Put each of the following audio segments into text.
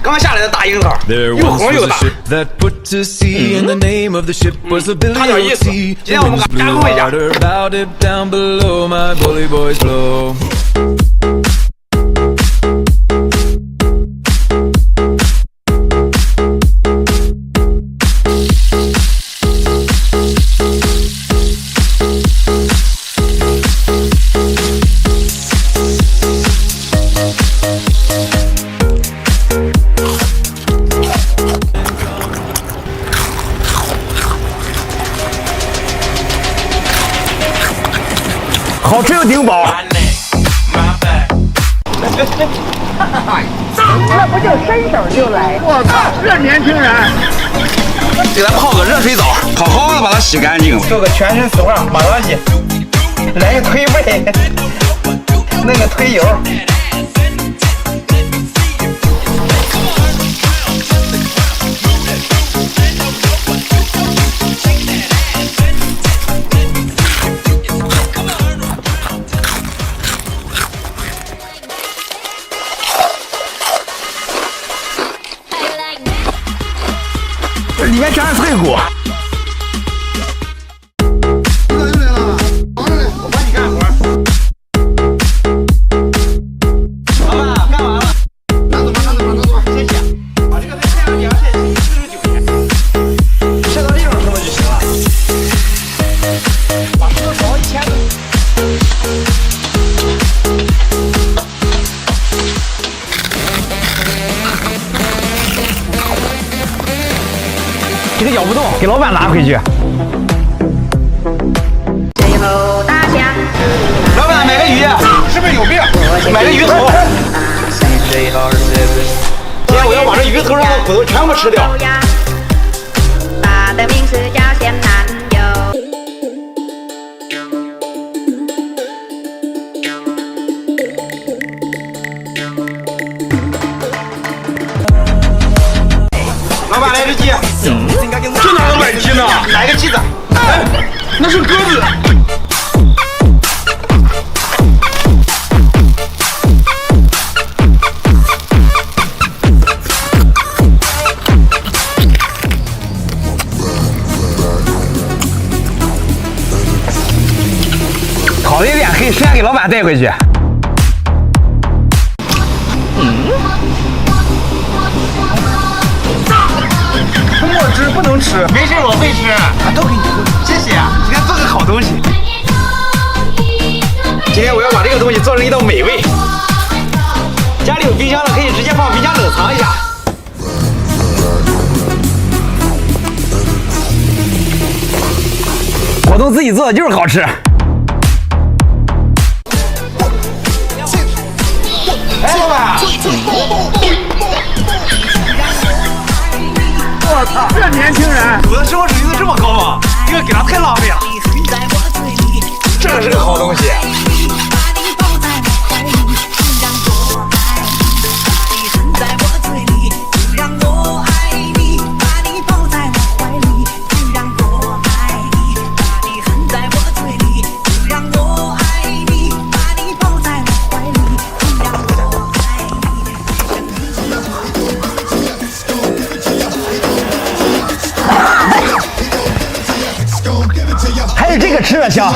刚下来的大樱桃，又红又大。差点意思。今天我们加工一下。好吃又顶饱。那不就伸手就来？我靠，这年轻人！给他泡个热水澡，好好的把它洗干净。做个全身手上马上洗，来个推背，弄个推油。里面全是脆骨。我帮你干活。老板，干完了。拿走吧，谢谢。把这个在太阳底下晒49天，晒到这种程度就行了。把这个勺1000个。这个咬不动，给老板拿回去。最后大象。老板买个鱼，是不是有病？买个鱼头。今天我要把这鱼头上的骨头全部吃掉。他的名字叫前男友。老板来只鸡。这哪能买鸡呢？来个鸡子。哎，那是鸽子。烤的有点黑，剩下给老板带回去。墨汁不能吃，没事，我会吃。都给你，谢谢啊！今天做个好东西。今天我要把这个东西做成一道美味。家里有冰箱的可以直接放冰箱冷藏一下。果冻自己做的就是好吃。哎，老板。我操，这年轻人，我的生活水平都这么高吗？这个给他太浪费了。这是个好东西。还是这个吃着香。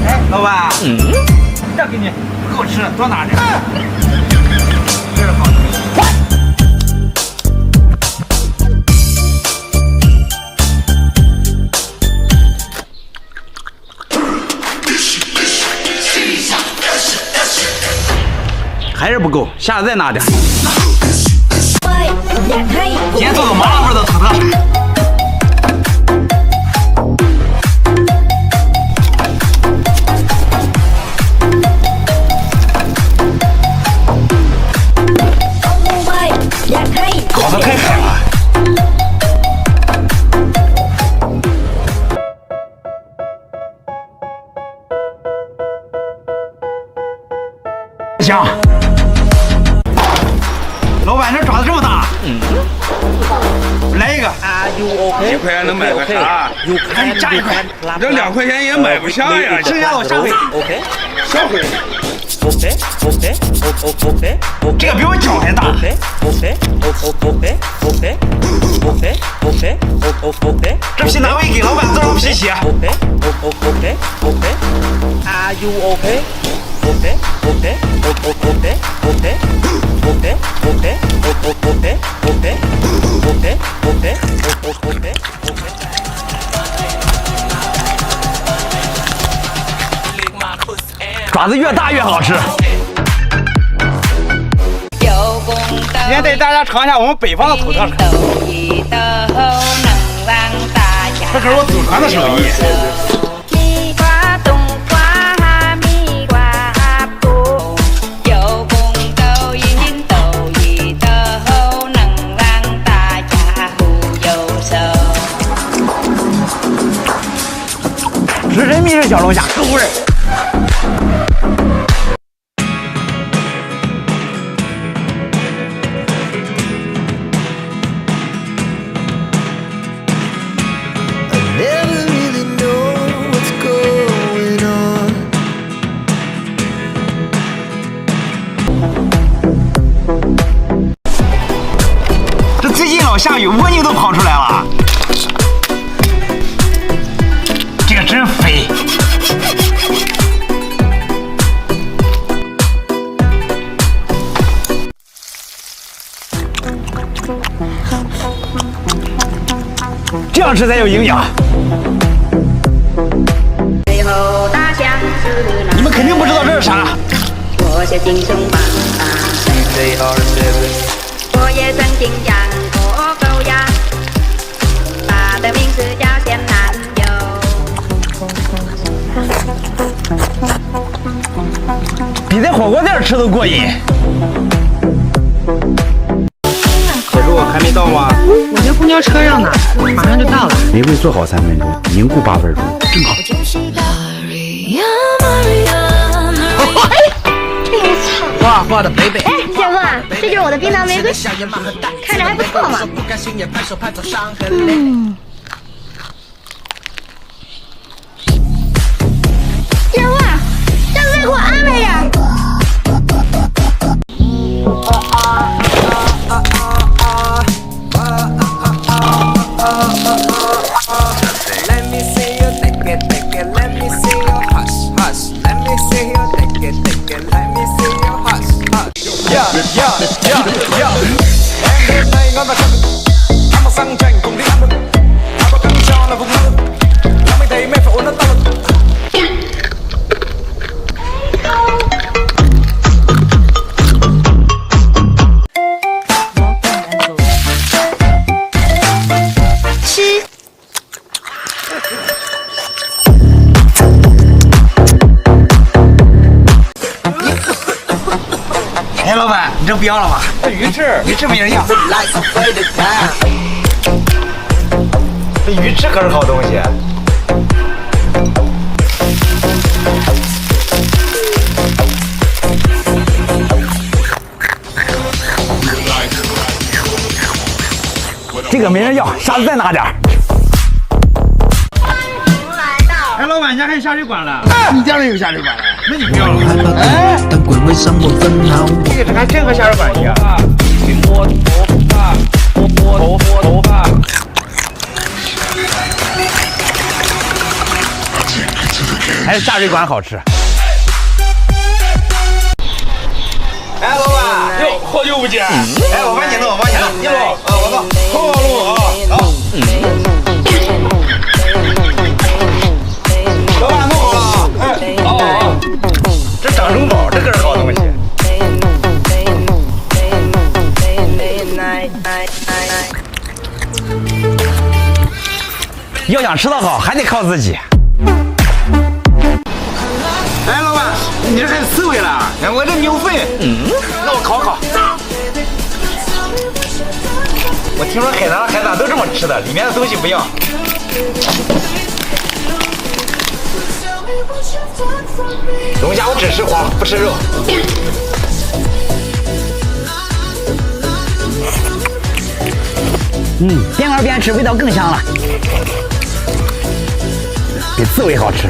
哎，老板，这给你，不够吃，多拿点。这是好东西。还是不够，下次再拿点。今天做个麻辣味的土特产。烤得太狠了。香。老板，这爪子这么大。来一个。1块钱能买个啥？哎，加1块。这2块钱也买不下呀。剩下的我下回。下回。这个比我脚还大。这皮哪位给老板做成皮鞋？Are you okay? Okay, okay, okay, okay, okay, okay, okay, okay, okay, okay, okay, okay. 爪子越大越好吃。今天带大家尝一下我们北方的土特产。这可是我祖传的手艺。食神秘式小龙虾，够味儿。这最近老下雨，蜗牛都跑出来了。这个真肥。这样吃才有营养。你们肯定不知道这是啥。我写精神榜大神，我也曾经养过狗呀，它的名字叫咸男友。比在火锅店吃都过瘾。小猪还没到吗？我在公交车上呢，马上就到了。玫瑰做好3分钟，凝固8分钟，正好。哇，我的贝贝。哎，小峰啊，这就是我的冰糖玫瑰，看着还不错嘛。小峰啊，下次再给我安排点。哎，老板，你这不要了吗？这鱼翅没人要。这鱼翅可是好东西。这个没人要，下次再拿点。哎，老板，你家还有下水管了？你家里有下水管了？那你不要了。哎，这个还真和下水管一样。还是下水管好吃。哎，老板，哟，好久不见。哎，我帮你弄，我帮你弄。你弄，我弄，好弄啊，好。老板弄好了，哎，好。这掌中宝，这可是好东西。要想吃得好，还得靠自己。哎，老板，你这还有刺猬了？哎，我这牛粪。那我烤烤。我听说海南的海胆都这么吃的，里面的东西不要。龙虾我只吃黄，不吃肉。边玩边吃，味道更香了，比刺猬好吃。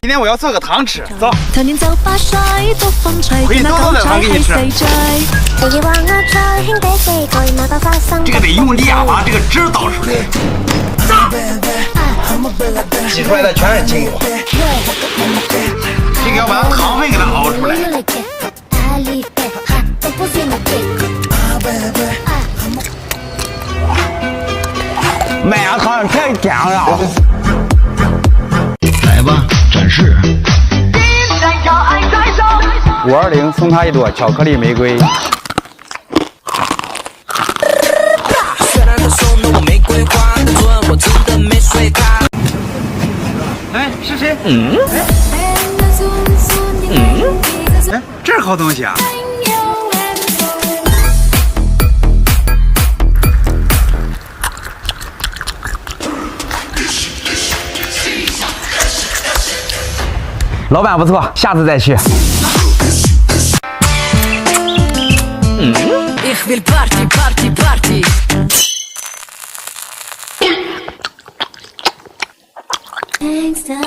今天我要做个糖吃，走。童年就發水都風吹，可以多做點糖給你吃。這個得用力啊，把這個汁倒出來。擠出來的全是精油，這個要把糖分給它熬出來。麦芽糖太甜了。来吧，展示。520送他一朵巧克力玫瑰。哎，是谁？哎，这是好东西啊！老板不错，下次再去。Ich will Party, Party, Party. Gangsta,